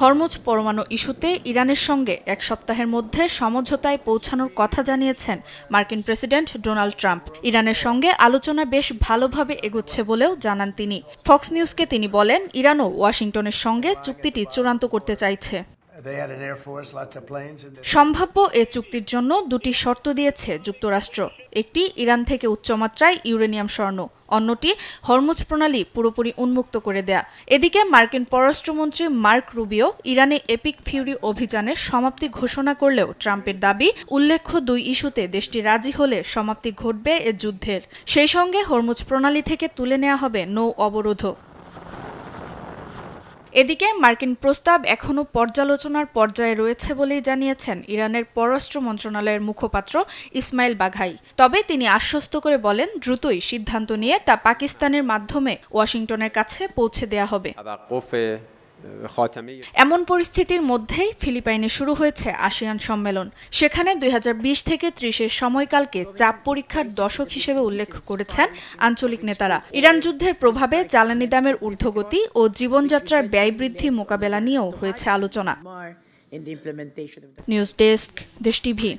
Hormuz পরমাণু ইস্যুতে ইরানের সঙ্গে এক সপ্তাহের মধ্যে সমঝোতায় পৌঁছানোর কথা জানিয়েছেন মার্কিন প্রেসিডেন্ট ডোনাল্ড ট্রাম্প। ইরানের সঙ্গে আলোচনা বেশ ভালোভাবে এগোচ্ছে বলেও জানান তিনি। ফক্স নিউজকে তিনি বলেন, ইরানও ওয়াশিংটনের সঙ্গে চুক্তিটি চূড়ান্ত করতে চাইছে। সম্ভাব্য এ চুক্তির জন্য দুটি শর্ত দিয়েছে যুক্তরাষ্ট্র। একটি, ইরান থেকে উচ্চমাত্রায় ইউরেনিয়াম স্বর্ণ, অন্যটি হরমুজ প্রণালী পুরোপুরি উন্মুক্ত করে দেয়া। এদিকে মার্কিন পররাষ্ট্রমন্ত্রী মার্ক রুবিও ইরানে এপিক ফিউরি অভিযানের সমাপ্তি ঘোষণা করলেও ট্রাম্পের দাবি, উল্লেখ্য দুই ইস্যুতে দেশটি রাজি হলে সমাপ্তি ঘটবে এ যুদ্ধের। সেই সঙ্গে হরমুজ প্রণালী থেকে তুলে নেওয়া হবে নৌ অবরোধও। এদিকে মার্কিন প্রস্তাব এখনও পর্যালোচনার পর্যায়ে রয়েছে বলেই জানিয়েছেন ইরানের পররাষ্ট্র মন্ত্রণালয়ের মুখপাত্র ইসমাইল বাঘাই। তবে তিনি আশ্বস্ত করে বলেন, দ্রুতই সিদ্ধান্ত নিয়ে তা পাকিস্তানের মাধ্যমে ওয়াশিংটনের কাছে পৌঁছে দেয়া হবে। এমন পরিস্থিতির মধ্যেই ফিলিপাইনে শুরু হয়েছে আসিয়ান সম্মেলন। সেখানে 2020 থেকে 30-এর সময়কালকে চাপ পরীক্ষার দশক হিসেবে উল্লেখ করেছেন আঞ্চলিক নেতারা। ইরান যুদ্ধের প্রভাবে জ্বালানি দামের ঊর্ধ্বগতি ও জীবনযাত্রার ব্যয় বৃদ্ধি মোকাবেলা নিয়েও হয়েছে আলোচনা। নিউজ ডেস্ক, দেশ টিভি।